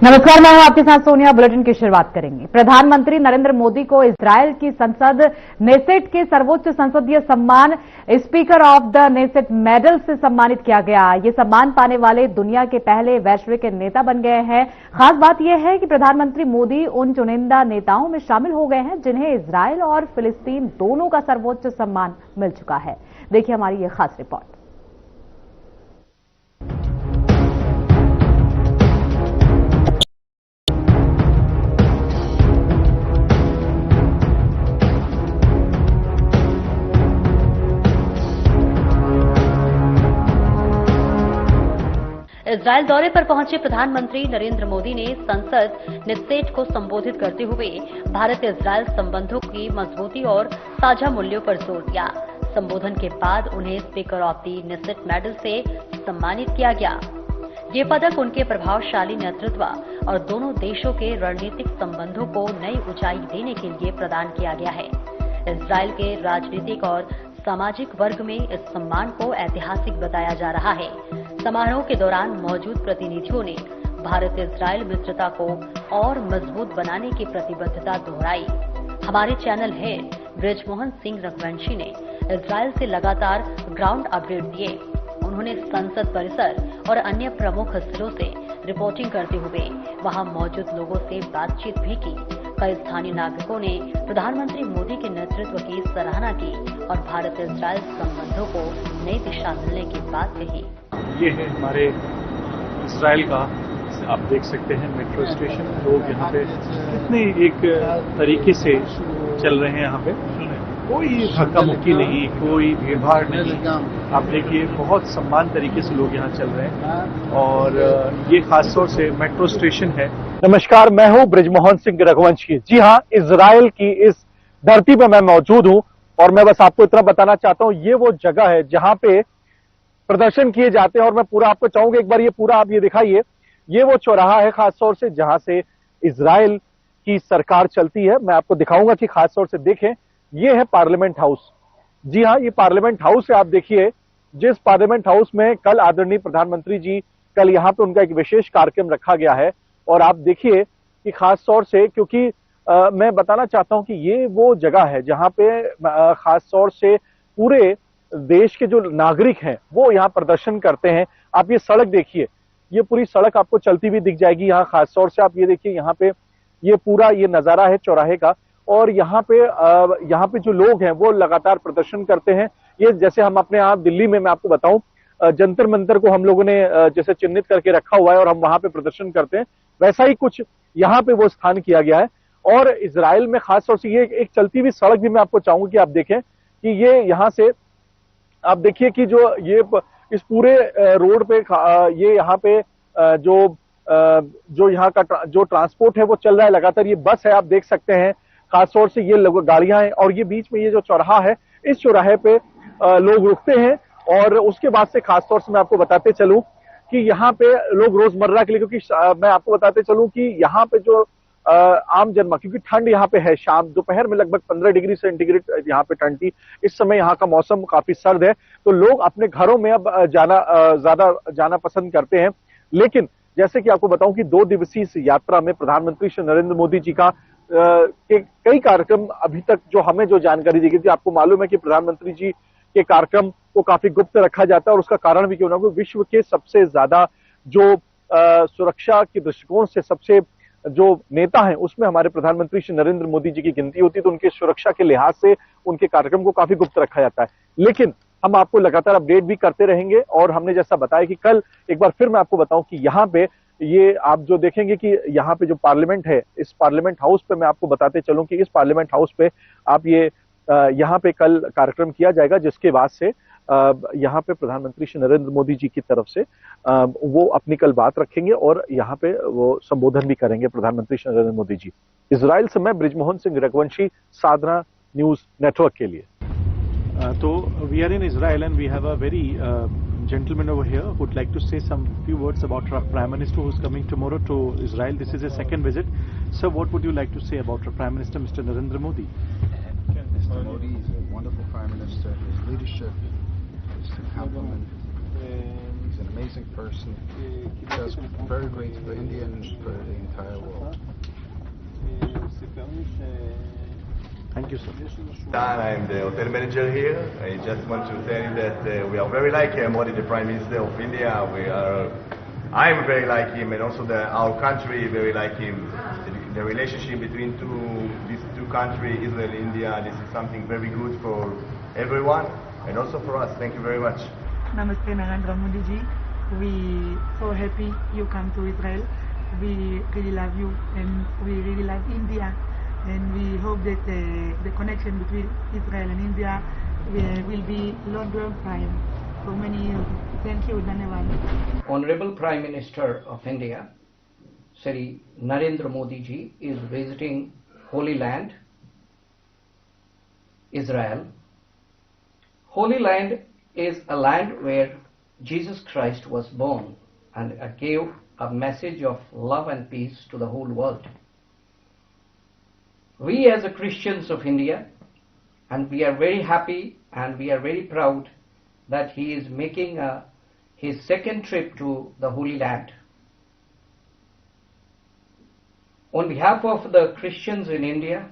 नमस्कार, मैं हूं आपके साथ सोनिया। बुलेटिन की शुरुआत करेंगे। प्रधानमंत्री नरेंद्र मोदी को इजरायल की संसद नेसेट के सर्वोच्च संसदीय सम्मान speaker of the Knesset medal से सम्मानित किया गया। ये सम्मान पाने वाले दुनिया के पहले वैश्विक नेता बन गए हैं। खास बात यह है कि प्रधानमंत्री मोदी उन चुनिंदा नेताओं में शामिल हो गए हैं जिन्हें इजरायल और फिलिस्तीन दोनों का सर्वोच्च सम्मान मिल चुका है। देखिए हमारी ये खास रिपोर्ट। इजरायल दौरे पर पहुंचे प्रधानमंत्री नरेंद्र मोदी ने संसद नेसेट को संबोधित करते हुए भारत इजरायल संबंधों की मजबूती और साझा मूल्यों पर जोर दिया। संबोधन के बाद उन्हें speaker of the Knesset medal से सम्मानित किया गया। ये पदक उनके प्रभावशाली नेतृत्व और दोनों देशों के रणनीतिक संबंधों को नई ऊंचाई देने के लिए प्रदान किया गया है। इजरायल के राजनीतिक और सामाजिक वर्ग में इस सम्मान को ऐतिहासिक बताया जा रहा है। समारोह के दौरान मौजूद प्रतिनिधियों ने भारत इजरायल मित्रता को और मजबूत बनाने की प्रतिबद्धता दोहराई। हमारे चैनल हेड ब्रिजमोहन सिंह रघुवंशी ने इजरायल से लगातार ग्राउंड अपडेट दिए। उन्होंने संसद परिसर और अन्य प्रमुख स्थलों से रिपोर्टिंग करते हुए वहां मौजूद लोगों से बातचीत भी की। कई स्थानीय नागरिकों ने प्रधानमंत्री मोदी के नेतृत्व की सराहना की और भारत इजरायल संबंधों को नई दिशा मिलने की बात कही। ये है हमारे इजराइल का, आप देख सकते हैं मेट्रो स्टेशन। लोग यहाँ पे कितने एक तरीके से चल रहे हैं। यहाँ पे कोई धक्का मुक्की नहीं, कोई भीड़भाड़ नहीं। आप देखिए बहुत सम्मान तरीके से लोग यहाँ चल रहे हैं और ये खासतौर से मेट्रो स्टेशन है। नमस्कार, मैं हूं ब्रिजमोहन सिंह रघुवंशी। जी हां, इजराइल की इस धरती पर मैं मौजूद हूं और मैं बस आपको इतना बताना चाहता हूं, ये वो जगह है जहां पे प्रदर्शन किए जाते हैं। और मैं पूरा आपको चाहूंगा एक बार ये पूरा आप ये दिखाइए। ये वो चौराहा है खासतौर से जहां से इजराइल की सरकार चलती है। मैं आपको दिखाऊंगा कि खासतौर से देखें, ये है पार्लियामेंट हाउस। जी हां, ये पार्लियामेंट हाउस है। आप देखिए जिस पार्लियामेंट हाउस में कल आदरणीय प्रधानमंत्री जी, कल यहाँ पे उनका एक विशेष कार्यक्रम रखा गया है। और आप देखिए कि खासतौर से क्योंकि मैं बताना चाहता हूं कि ये वो जगह है जहां पे खासतौर से पूरे देश के जो नागरिक हैं वो यहाँ प्रदर्शन करते हैं। आप ये सड़क देखिए, ये पूरी सड़क आपको चलती हुई दिख जाएगी। यहाँ खासतौर से आप ये देखिए, यहाँ पे ये पूरा ये नजारा है चौराहे का। और यहाँ पे जो लोग हैं वो लगातार प्रदर्शन करते हैं। ये जैसे हम अपने यहाँ दिल्ली में, मैं आपको बताऊं, जंतर मंतर को हम लोगों ने जैसे चिन्हित करके रखा हुआ है और हम वहां पे प्रदर्शन करते हैं, वैसा ही कुछ यहाँ पे वो स्थान किया गया है। और इजराइल में खासतौर से ये एक चलती हुई सड़क भी मैं आपको चाहूंगा कि आप देखें कि ये यहाँ से आप देखिए कि जो ये इस पूरे रोड पे ये यहाँ पे जो यहाँ का जो ट्रांसपोर्ट है वो चल रहा है लगातार। ये बस है, आप देख सकते हैं, खासतौर से ये गाड़ियां हैं। और ये बीच में ये जो चौराहा है, इस चौराहे पे लोग रुकते हैं। और उसके बाद से खासतौर से मैं आपको बताते चलूं कि यहाँ पे लोग रोजमर्रा के लिए, क्योंकि मैं आपको बताते चलूं कि यहाँ पे जो आम जनता, क्योंकि ठंड यहाँ पे है, शाम दोपहर में लगभग 15 डिग्री सेंटीग्रेड यहाँ पे ठंड थी। इस समय यहाँ का मौसम काफी सर्द है, तो लोग अपने घरों में अब ज्यादा जाना पसंद करते हैं। लेकिन जैसे कि आपको बताऊं कि 2 दिवसीय इस यात्रा में प्रधानमंत्री श्री नरेंद्र मोदी जी का कई कार्यक्रम अभी तक जो हमें जो जानकारी दी गई थी। आपको मालूम है कि प्रधानमंत्री जी के कार्यक्रम को काफी गुप्त रखा जाता है और उसका कारण भी क्यों ना हो, विश्व के सबसे ज्यादा जो सुरक्षा के दृष्टिकोण से सबसे जो नेता हैं उसमें हमारे प्रधानमंत्री श्री नरेंद्र मोदी जी की गिनती होती है। तो उनके सुरक्षा के लिहाज से उनके कार्यक्रम को काफी गुप्त रखा जाता है। लेकिन हम आपको लगातार अपडेट भी करते रहेंगे। और हमने जैसा बताया कि कल एक बार फिर मैं आपको बताऊं कि यहाँ पे ये आप जो देखेंगे कि यहाँ पे जो पार्लियामेंट है, इस पार्लियामेंट हाउस पे मैं आपको बताते चलूं कि इस पार्लियामेंट हाउस पे आप ये यहाँ पे कल कार्यक्रम किया जाएगा, जिसके बाद से यहाँ पे प्रधानमंत्री श्री नरेंद्र मोदी जी की तरफ से वो अपनी कल बात रखेंगे और यहाँ पे वो संबोधन भी करेंगे प्रधानमंत्री श्री नरेंद्र मोदी जी। इजराइल से मैं ब्रिजमोहन सिंह रघुवंशी, साधना न्यूज नेटवर्क के लिए। तो we are in Israel and we have a very gentleman over here who would like to say some few words about our Prime Minister who is coming tomorrow to Israel. This is his second visit. Sir, what would you like to say about our Prime Minister, Mr. Narendra Modi? Mr. Modi is a wonderful Prime Minister. His leadership is to compliment. He's an amazing person. He does very great for India and for the entire world. Thank you, sir. I'm the hotel manager here. I just want to tell you that we are very like Modi, the Prime Minister of India. I'm very like him, and also our country very like him. The relationship between these two countries, Israel and India, this is something very good for everyone, and also for us. Thank you very much. Namaste Narendra Modi ji. We so happy you come to Israel. We really love you and we really love India. And we hope that the connection between Israel and India will be long time, for many years. Thank you, Dhanyavad. Honorable Prime Minister of India, Shri Narendra Modi ji, is visiting Holy Land, Israel. Holy Land is a land where Jesus Christ was born and gave a message of love and peace to the whole world. We as a Christians of India, and we are very happy and we are very proud that he is making his second trip to the Holy Land. On behalf of the Christians in India,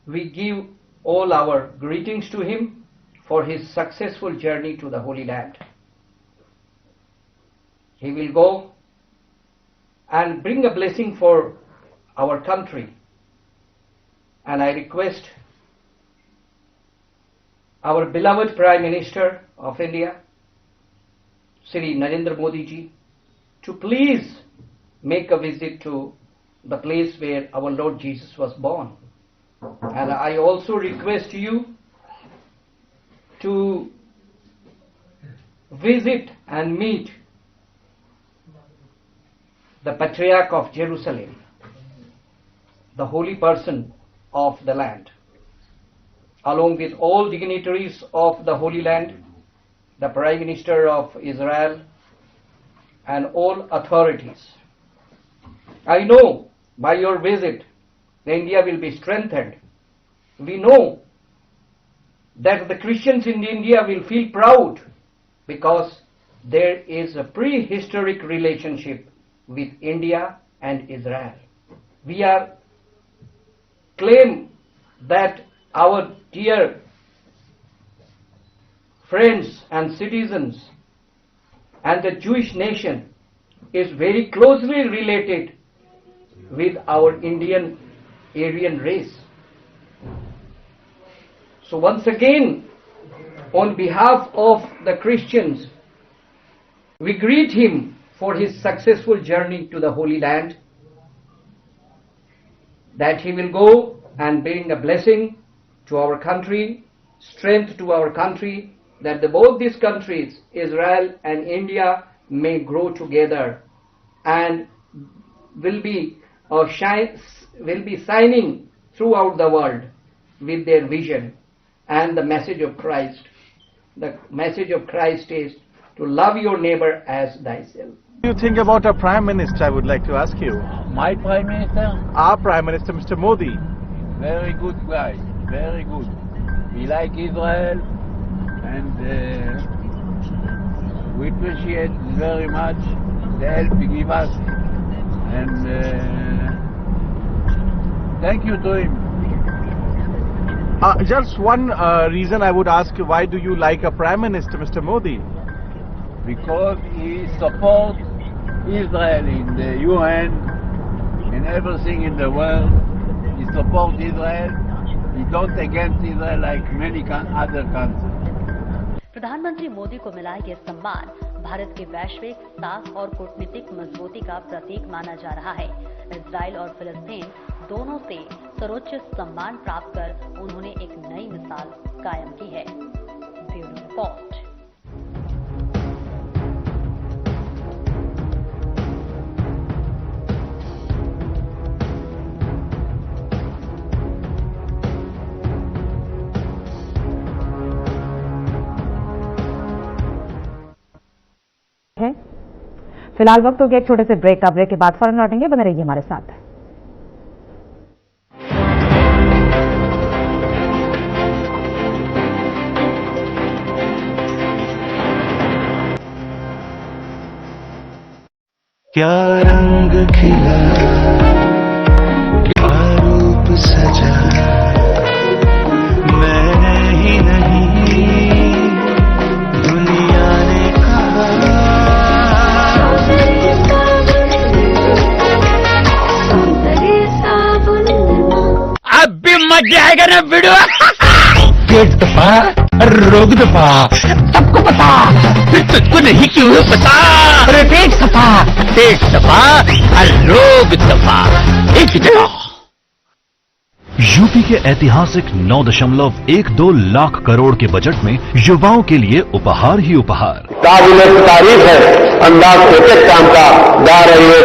we give all our greetings to him for his successful journey to the Holy Land. He will go and bring a blessing for our country, and I request our beloved Prime Minister of India, Shri Narendra Modi ji, to please make a visit to the place where our Lord Jesus was born. And I also request you to visit and meet the Patriarch of Jerusalem, the holy person of the land, along with all dignitaries of the Holy Land, the Prime Minister of Israel, and all authorities. I know by your visit, India will be strengthened. We know that the Christians in India will feel proud because there is a prehistoric relationship with India and Israel. We are claim that our dear friends and citizens and the Jewish nation is very closely related with our Indian Aryan race. So once again, on behalf of the Christians, we greet him for his successful journey to the Holy Land, that he will go and bring a blessing to our country, strength to our country, that both these countries, Israel and India, may grow together and will be shining throughout the world with their vision and the message of Christ. The message of Christ is to love your neighbor as thyself. What do you think about our Prime Minister, I would like to ask you? My Prime Minister? Our Prime Minister, Mr. Modi. Very good guy, very good. We like Israel and we appreciate very much the help he gives us, and thank you to him. Just one reason I would ask, why do you like a Prime Minister, Mr. Modi? Because he supports Israel in the UN, in everything in the world. He supports Israel. He don't against Israel like many other countries. प्रधानमंत्री मोदी को मिला ये सम्मान भारत के वैश्विक साख और कूटनीतिक मजबूती का प्रतीक माना जा रहा है। इजराइल और फिलिस्तीन दोनों से सर्वोच्च सम्मान प्राप्त कर उन्होंने एक नई मिसाल कायम की है। Bureau report. है फिलहाल वक्त हो गया एक छोटे से ब्रेक का। ब्रेक के बाद फौरन लौटेंगे, बने रहिए हमारे साथ। क्या रंग खिला, क्या रूप सजा, मैंने ही नहीं दुनिया ने कहा। अब भी मजा आएगा ना वीडियो। पेट दफा, रोग दफा, सबको पता, फिर तुझको नहीं क्यों पता। अरे पेट दफा, रोग दफा, एक जगह। यूपी के ऐतिहासिक 9.12 लाख करोड़ के बजट में युवाओं के लिए उपहार ही उपहार। काबिल तारीफ है अंदाज एक काम का गा रही है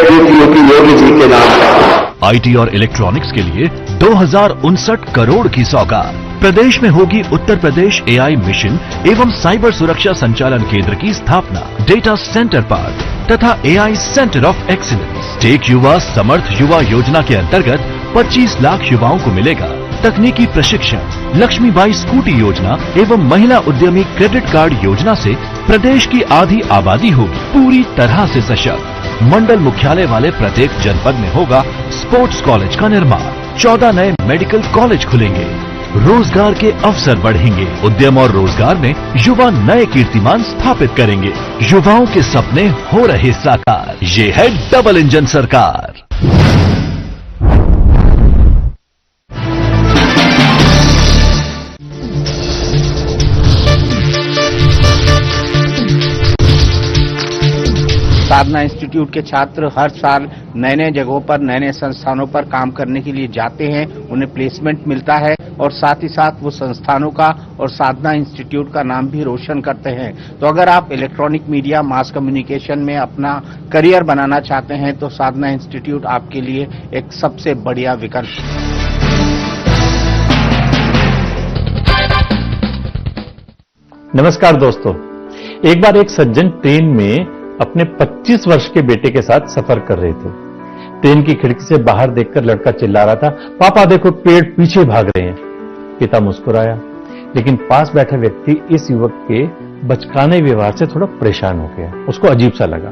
योगी जी के नाम। आईटी और इलेक्ट्रॉनिक्स के लिए 2059 करोड़ की सौगात। प्रदेश में होगी उत्तर प्रदेश एआई मिशन एवं साइबर सुरक्षा संचालन केंद्र की स्थापना। डेटा सेंटर पार्क तथा AI centre of excellence. Tech युवा समर्थ युवा योजना के अंतर्गत 25 लाख युवाओं को मिलेगा तकनीकी प्रशिक्षण। लक्ष्मीबाई स्कूटी योजना एवं महिला उद्यमी क्रेडिट कार्ड योजना से प्रदेश की आधी आबादी होगी पूरी तरह से सशक्त। मंडल मुख्यालय वाले प्रत्येक जनपद में होगा स्पोर्ट्स कॉलेज का निर्माण। 14 नए मेडिकल कॉलेज खुलेंगे। रोजगार के अवसर बढ़ेंगे। उद्यम और रोजगार में युवा नए कीर्तिमान स्थापित करेंगे। युवाओं के सपने हो रहे साकार। ये है डबल इंजन सरकार। साधना इंस्टीट्यूट के छात्र हर साल नए नए जगहों पर नए नए संस्थानों पर काम करने के लिए जाते हैं। उन्हें प्लेसमेंट मिलता है और साथ ही साथ वो संस्थानों का और साधना इंस्टीट्यूट का नाम भी रोशन करते हैं। तो अगर आप इलेक्ट्रॉनिक मीडिया मास कम्युनिकेशन में अपना करियर बनाना चाहते हैं तो साधना इंस्टीट्यूट आपके लिए एक सबसे बढ़िया विकल्प है। नमस्कार दोस्तों, एक बार एक सज्जन ट्रेन में अपने 25 वर्ष के बेटे के साथ सफर कर रहे थे। ट्रेन की खिड़की से बाहर देखकर लड़का चिल्ला रहा था, पापा देखो पेड़ पीछे भाग रहे हैं। पिता मुस्कुराया, लेकिन पास बैठा व्यक्ति इस युवक के बचकाने व्यवहार से थोड़ा परेशान हो गया। उसको अजीब सा लगा।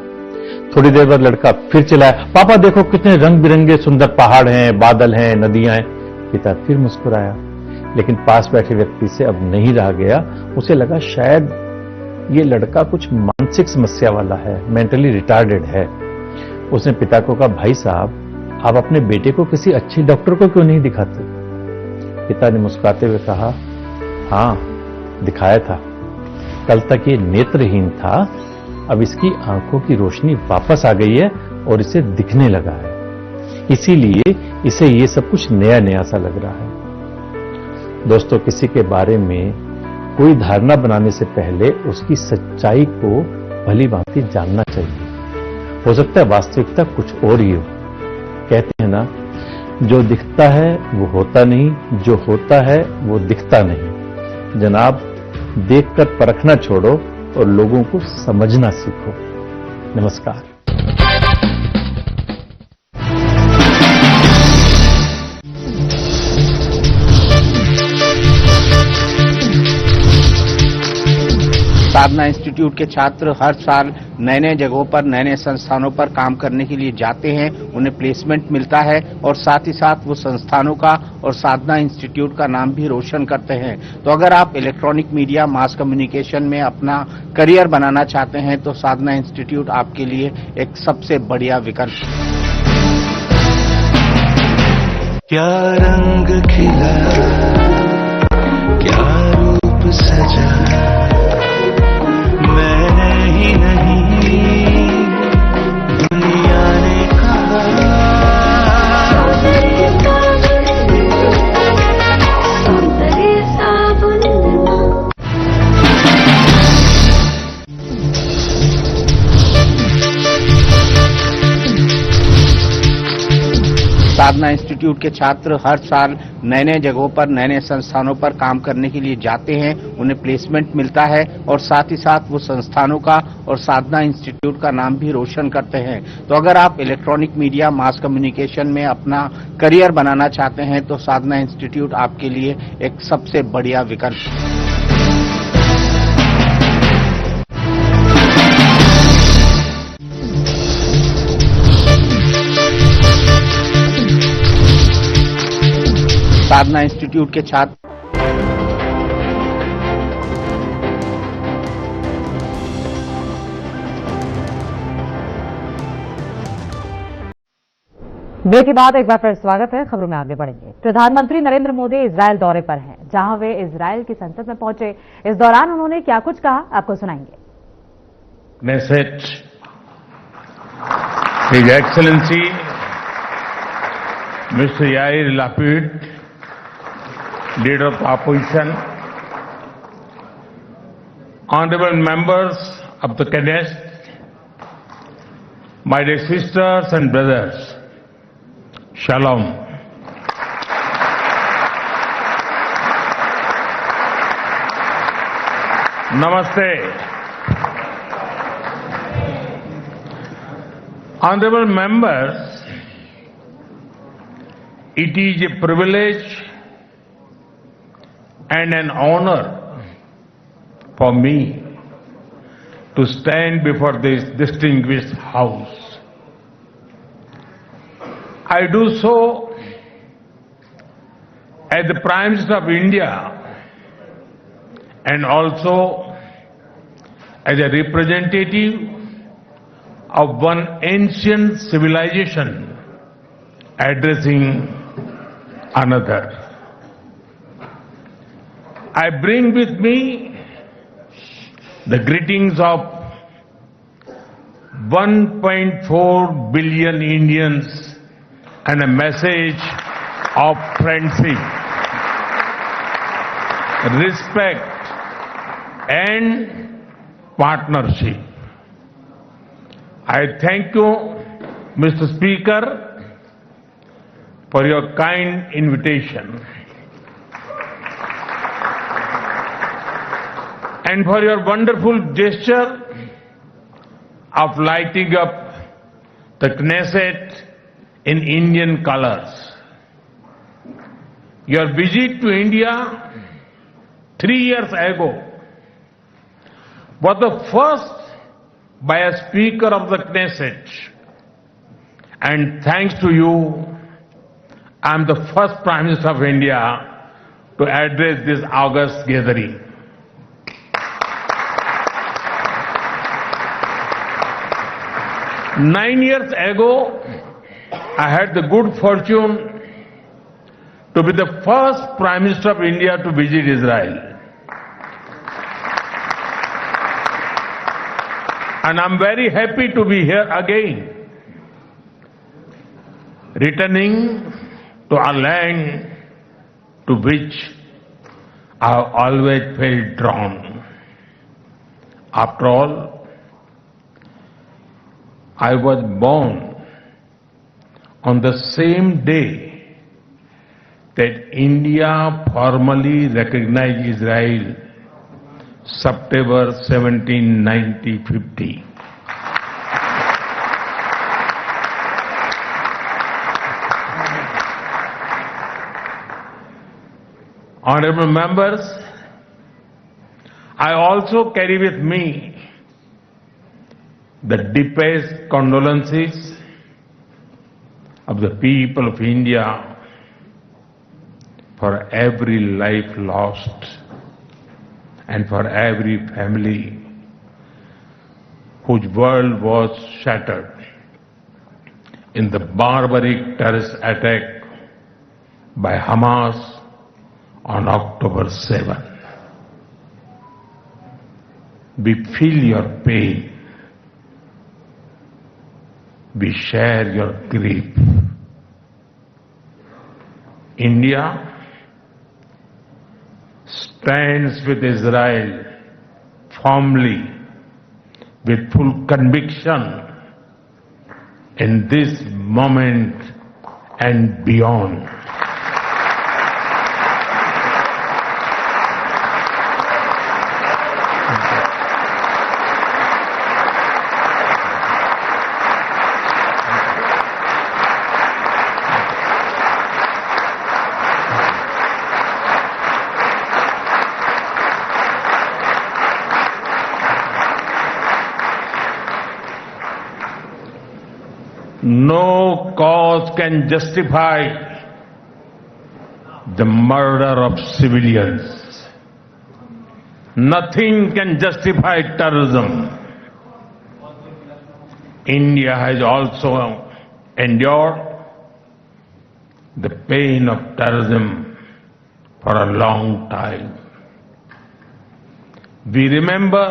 थोड़ी देर बाद लड़का फिर चिल्लाया, पापा देखो कितने रंग बिरंगे सुंदर पहाड़ हैं, बादल हैं, नदियां हैं। पिता फिर मुस्कुराया, लेकिन पास बैठे व्यक्ति से अब नहीं रहा गया। उसे लगा शायद ये लड़का कुछ मानसिक समस्या वाला है, मेंटली रिटार्डेड है। उसने पिता को कहा, भाई साहब आप अपने बेटे को किसी अच्छे डॉक्टर को क्यों नहीं दिखाते? पिता ने मुस्कुराते हुए कहा, हाँ दिखाया था, कल तक ये नेत्रहीन था, अब इसकी आंखों की रोशनी वापस आ गई है और इसे दिखने लगा है, इसीलिए इसे ये सब कुछ नया नया सा लग रहा है। दोस्तों, किसी के बारे में कोई धारणा बनाने से पहले उसकी सच्चाई को भली भांति जानना चाहिए। हो सकता है वास्तविकता कुछ और ही हो। कहते हैं ना, जो दिखता है वो होता नहीं, जो होता है वो दिखता नहीं। जनाब, देखकर परखना छोड़ो और लोगों को समझना सीखो। नमस्कार। साधना इंस्टीट्यूट के छात्र हर साल नए नए जगहों पर नए नए संस्थानों पर काम करने के लिए जाते हैं। उन्हें प्लेसमेंट मिलता है और साथ ही साथ वो संस्थानों का और साधना इंस्टीट्यूट का नाम भी रोशन करते हैं। तो अगर आप इलेक्ट्रॉनिक मीडिया मास कम्युनिकेशन में अपना करियर बनाना चाहते हैं तो साधना इंस्टीट्यूट आपके लिए एक सबसे बढ़िया विकल्प है। क्या रंग खिला, क्या रूप सजा, मैंने ही नहीं दुनिया ने कहा। साधना इंस्टीट्यूट के छात्र हर साल नए नए जगहों पर नए नए संस्थानों पर काम करने के लिए जाते हैं। उन्हें प्लेसमेंट मिलता है और साथ ही साथ वो संस्थानों का और साधना इंस्टीट्यूट का नाम भी रोशन करते हैं। तो अगर आप इलेक्ट्रॉनिक मीडिया मास कम्युनिकेशन में अपना करियर बनाना चाहते हैं तो साधना इंस्टीट्यूट आपके लिए एक सबसे बढ़िया विकल्प है। साधना इंस्टीट्यूट के छात्र ब्रेक के बाद एक बार फिर स्वागत है। खबरों में आगे बढ़ेंगे। प्रधानमंत्री नरेंद्र मोदी इजरायल दौरे पर हैं, जहां वे इजरायल की संसद में पहुंचे। इस दौरान उन्होंने क्या कुछ कहा, आपको सुनाएंगे। Knesset, His Excellency Mr. Yair Lapid, Leader of Opposition, honorable members of the Knesset, my dear sisters and brothers, Shalom. Namaste. Honorable members, it is a privilege and an honor for me to stand before this distinguished house. I do so as the Prime Minister of India and also as a representative of one ancient civilization addressing another. I bring with me the greetings of 1.4 billion Indians and a message of friendship, respect, and partnership. I thank you, Mr. Speaker, for your kind invitation and for your wonderful gesture of lighting up the Knesset in Indian colors. Your visit to India 3 years ago was the first by a Speaker of the Knesset, and thanks to you, I am the first Prime Minister of India to address this august gathering. Nine years ago, I had the good fortune to be the first Prime Minister of India to visit Israel. And I'm very happy to be here again, returning to a land to which I have always felt drawn. After all, I was born on the same day that India formally recognized Israel, September 17, 1950. Honorable members, I also carry with me the deepest condolences of the people of India for every life lost and for every family whose world was shattered in the barbaric terrorist attack by Hamas on October 7. We feel your pain. We share your grief. India stands with Israel firmly, with full conviction in this moment and beyond. No cause can justify the murder of civilians. Nothing can justify terrorism. India has also endured the pain of terrorism for a long time. We remember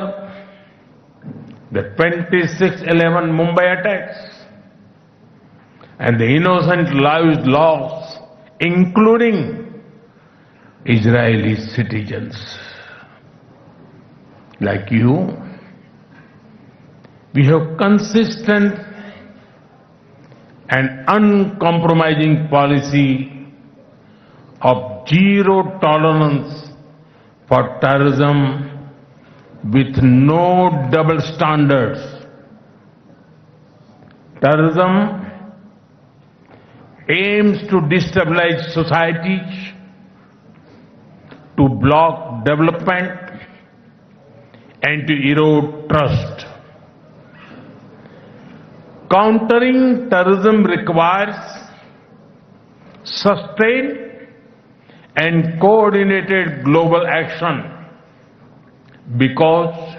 the 26/11 Mumbai attacks and the innocent lives lost, including Israeli citizens. Like you, we have consistent and uncompromising policy of zero tolerance for terrorism with no double standards. Terrorism aims to destabilize societies, to block development, and to erode trust. Countering terrorism requires sustained and coordinated global action because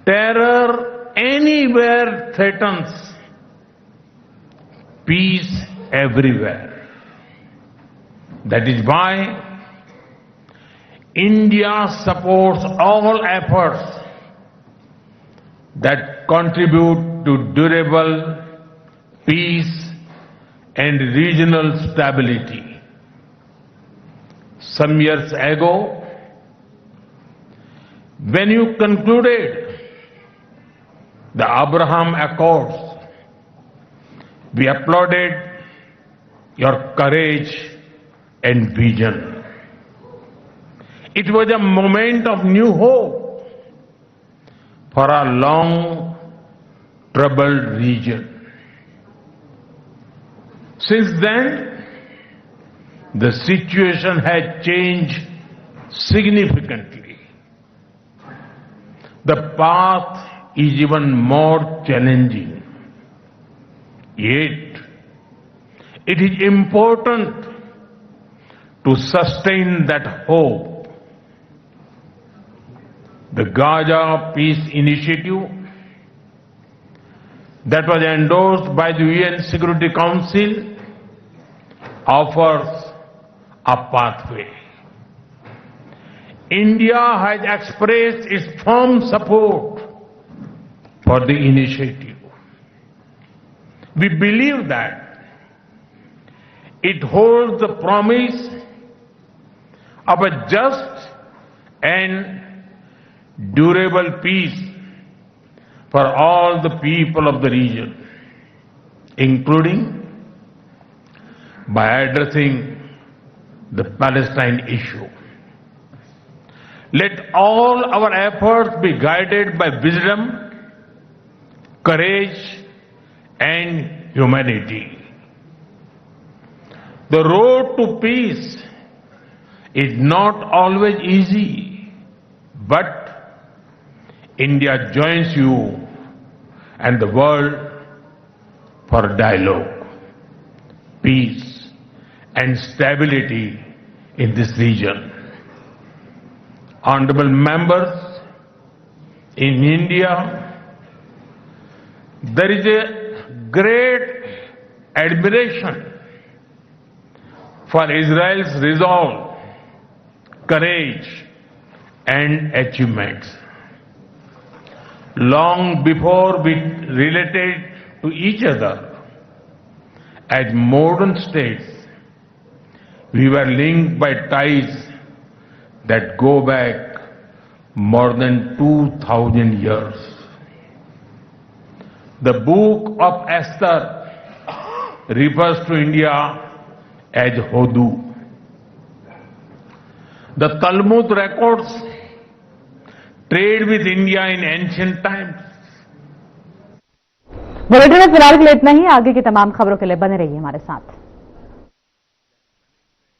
terror anywhere threatens peace everywhere. That is why India supports all efforts that contribute to durable peace and regional stability. Some years ago, when you concluded the Abraham Accords, we applauded your courage and vision. It was a moment of new hope for a long troubled region. Since then, the situation has changed significantly. The path is even more challenging. Yet, it is important to sustain that hope. The Gaza Peace Initiative that was endorsed by the UN Security Council offers a pathway. India has expressed its firm support for the initiative. We believe that it holds the promise of a just and durable peace for all the people of the region, including by addressing the Palestine issue. Let all our efforts be guided by wisdom, courage, and humanity. The road to peace is not always easy, but India joins you and the world for dialogue, peace, and stability in this region. Honorable members, in India, there is a great admiration for Israel's resolve, courage, and achievements. Long before we related to each other as modern states, we were linked by ties that go back more than 2,000 years. The book of Esther refers to India as Hodu. The Talmud records trade with India in ancient times. Bulletin में फिलहाल के लिए इतना ही। आगे की तमाम खबरों के लिए बने रहिए हमारे साथ।